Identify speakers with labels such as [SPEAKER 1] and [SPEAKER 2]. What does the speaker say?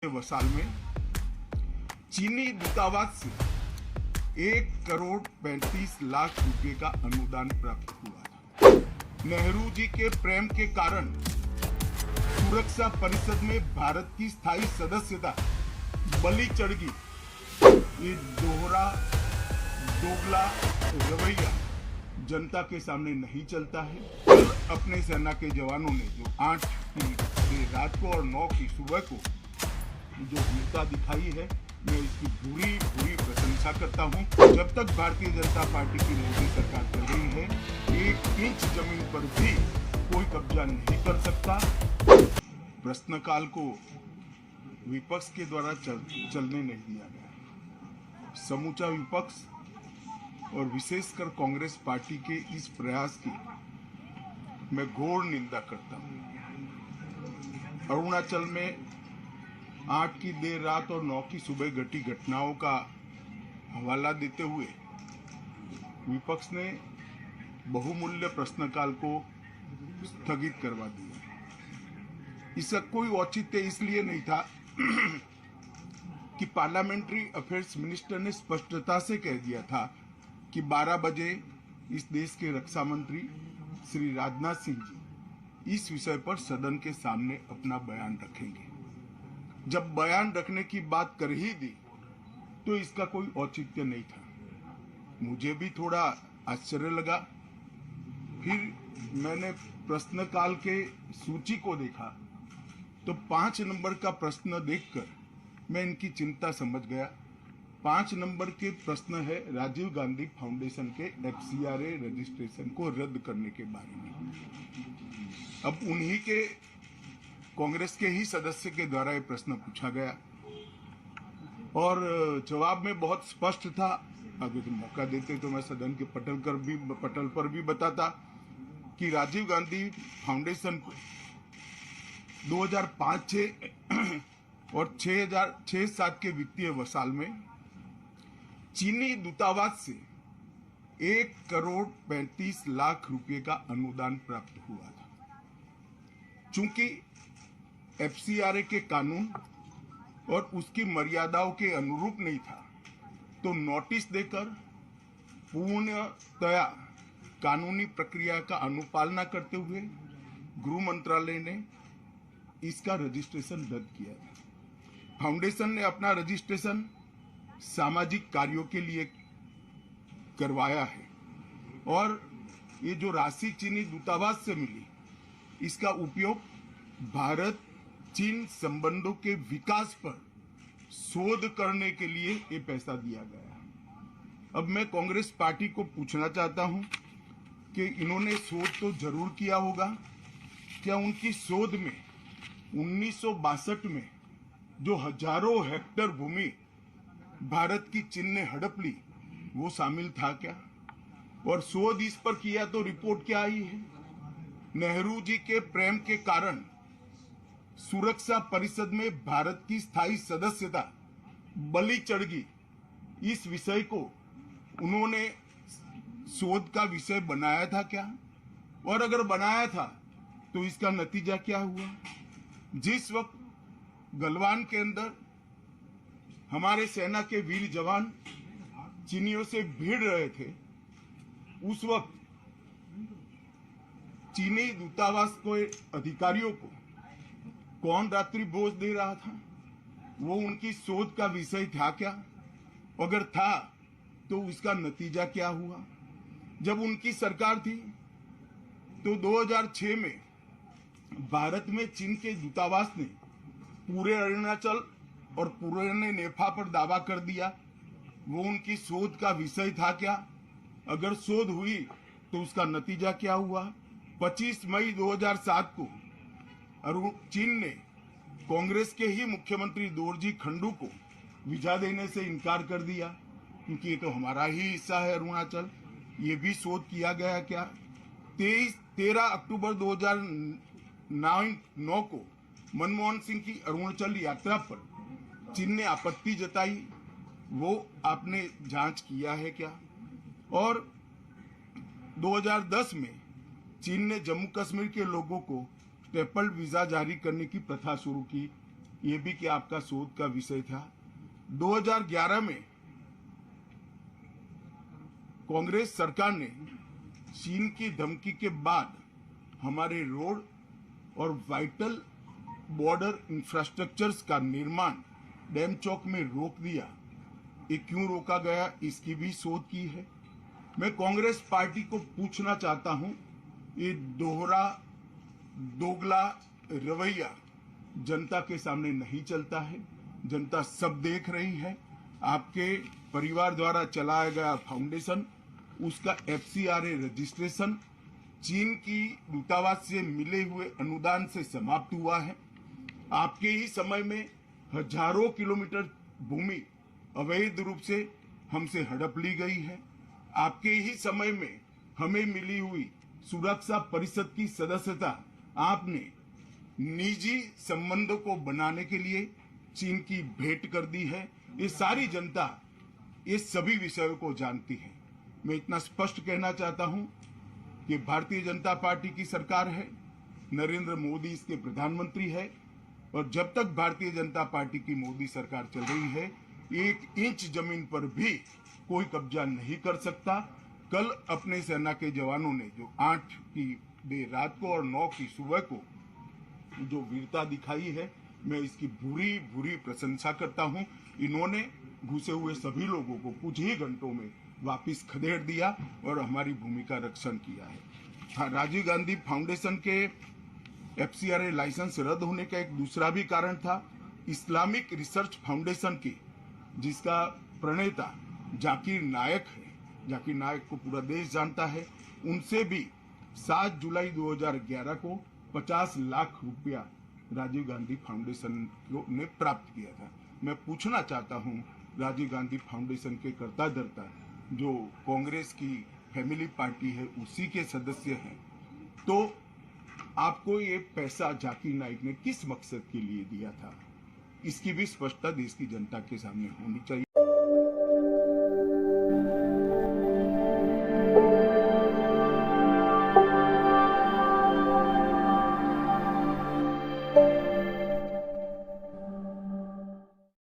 [SPEAKER 1] Vassal में चीनी दूतावास से 1,35,00,000 रुपए का अनुदान प्राप्त हुआ था। नेहरू जी के प्रेम के कारण सुरक्षा परिषद में भारत की स्थायी सदस्यता बलि चढ़ गई। ये दोगला रवैया जनता के सामने नहीं चलता है। कल अपने सेना के जवानों ने जो 8 की रात को और 9 की सुबह को जो वीरता दिखाई है, मैं इसकी पूरी प्रशंसा करता हूं। जब तक भारतीय जनता पार्टी की मोदी सरकार चल रही है, 1 इंच जमीन पर भी कोई कब्जा नहीं कर सकता। प्रश्नकाल को विपक्ष के द्वारा चलने नहीं दिया गया। समूचा विपक्ष और विशेषकर कांग्रेस पार्टी के इस प्रयास की मैं घोर निंदा करता हूं। अरुणाचल में 8 की देर रात और 9 की सुबह घटी घटनाओं का हवाला देते हुए विपक्ष ने बहुमूल्य प्रश्नकाल को स्थगित करवा दिया। इसका कोई औचित्य इसलिए नहीं था कि पार्लियामेंट्री अफेयर्स मिनिस्टर ने स्पष्टता से कह दिया था कि 12 बजे इस देश के रक्षा मंत्री श्री राजनाथ सिंह जी इस विषय पर सदन के सामने अपना बयान रखेंगे। जब बयान रखने की बात कर ही दी तो इसका कोई औचित्य नहीं था। मुझे भी थोड़ा आश्चर्य लगा। फिर मैंने प्रश्नकाल के सूची को देखा तो 5 नंबर का प्रश्न देखकर मैं इनकी चिंता समझ गया। 5 नंबर के प्रश्न है राजीव गांधी फाउंडेशन के FCRA रजिस्ट्रेशन को रद्द करने के बारे में। अब उन्हीं के कांग्रेस के ही सदस्य के द्वारा ये प्रश्न पूछा गया और जवाब में बहुत स्पष्ट था। अगर तो मौका देते तो मैं सदन के पटल पर भी बताता कि राजीव गांधी फाउंडेशन को 2005-6 और 2006-07 के वित्तीय वर्षाल में चीनी दूतावास से 1,35,00,000 रुपए का अनुदान प्राप्त हुआ था। चूंकि FCRA के कानून और उसकी मर्यादाओं के अनुरूप नहीं था, तो नोटिस देकर पूर्णतया कानूनी प्रक्रिया का अनुपालना करते हुए गृह मंत्रालय ने इसका रजिस्ट्रेशन रद्द किया था। फाउंडेशन ने अपना रजिस्ट्रेशन सामाजिक कार्यों के लिए करवाया है और ये जो राशि चीनी दूतावास से मिली, इसका उपयोग भारत चीन संबंधों के विकास पर शोध करने के लिए ये पैसा दिया गया। अब मैं कांग्रेस पार्टी को पूछना चाहता हूं कि इन्होंने शोध तो जरूर किया होगा। क्या उनकी शोध में 1962 में जो हजारों हेक्टेयर भूमि भारत की चीन ने हड़प ली, वो शामिल था क्या? और शोध इस पर किया तो रिपोर्ट क्या आई है? नेहरू जी के प्रेम के कारण सुरक्षा परिषद में भारत की स्थायी सदस्यता बलि चढ़ गई। इस विषय को उन्होंने शोध का विषय बनाया था क्या? और अगर बनाया था तो इसका नतीजा क्या हुआ? जिस वक्त गलवान के अंदर हमारे सेना के वीर जवान चीनियों से भिड़ रहे थे, उस वक्त चीनी दूतावास को अधिकारियों को कौन रात्रि भोज दे रहा था? वो उनकी शोध का विषय था क्या? अगर था तो उसका नतीजा क्या हुआ? जब उनकी सरकार थी तो 2006 में भारत में चीन के दूतावास ने पूरे अरुणाचल और पूरे नेपाल पर दावा कर दिया। वो उनकी शोध का विषय था क्या? अगर शोध हुई तो उसका नतीजा क्या हुआ? 25 मई 2007 को चीन ने कांग्रेस के ही मुख्यमंत्री दोरजी खंडू को वीजा देने से इनकार कर दिया, क्योंकि ये तो हमारा ही हिस्सा है अरुणाचल। ये भी शोध किया गया क्या? 13 अक्टूबर 2009 को मनमोहन सिंह की अरुणाचल यात्रा पर चीन ने आपत्ति जताई, वो आपने जांच किया है क्या? और 2010 में चीन ने जम्मू कश्मीर के लोगों को स्टेपल वीजा जारी करने की प्रथा शुरू की, ये भी कि आपका शोध का विषय था। 2011 में कांग्रेस सरकार ने चीन की धमकी के बाद हमारे रोड और वाइटल बॉर्डर इंफ्रास्ट्रक्चर्स का निर्माण डैम चौक में रोक दिया। ये क्यों रोका गया, इसकी भी शोध की है। मैं कांग्रेस पार्टी को पूछना चाहता हूं, ये दोगला रवैया जनता के सामने नहीं चलता है। जनता सब देख रही है। आपके परिवार द्वारा चलाया गया फाउंडेशन, उसका FCRA रजिस्ट्रेशन चीन की दूतावास से मिले हुए अनुदान से समाप्त हुआ है। आपके ही समय में हजारों किलोमीटर भूमि अवैध रूप से हमसे हड़प ली गई है। आपके ही समय में हमें मिली हुई सुरक्षा परिषद की सदस्यता आपने निजी संबंधों को बनाने के लिए चीन की भेंट कर दी है। ये सारी जनता ये सभी विषयों को जानती है। मैं इतना स्पष्ट कहना चाहता हूं कि भारतीय जनता पार्टी की सरकार है, नरेंद्र मोदी इसके प्रधानमंत्री है, और जब तक भारतीय जनता पार्टी की मोदी सरकार चल रही है, 1 इंच जमीन पर भी कोई कब्जा नहीं कर सकता। कल अपने सेना के जवानों ने जो 8 की देर रात को और 9 की सुबह को जो वीरता दिखाई है, मैं इसकी बुरी प्रशंसा करता हूं। इन्होंने घुसे हुए सभी लोगों को कुछ ही घंटों में वापस खदेड़ दिया और हमारी भूमि का रक्षण किया है। हाँ, राजीव गांधी फाउंडेशन के FCRA लाइसेंस रद्द होने का एक दूसरा भी कारण था। इस्लामिक रिसर्च फाउंडेशन की, जिसका प्रणेता जाकिर नायक है, जाकिर नायक को पूरा देश जानता है, उनसे भी 7 जुलाई 2011 को 50 लाख रुपया राजीव गांधी फाउंडेशन ने प्राप्त किया था। मैं पूछना चाहता हूं, राजीव गांधी फाउंडेशन के कर्ता धर्ता जो कांग्रेस की फैमिली पार्टी है उसी के सदस्य हैं, तो आपको ये पैसा जाकिर नाइक ने किस मकसद के लिए दिया था, इसकी भी स्पष्टता देश की जनता के सामने होनी चाहिए।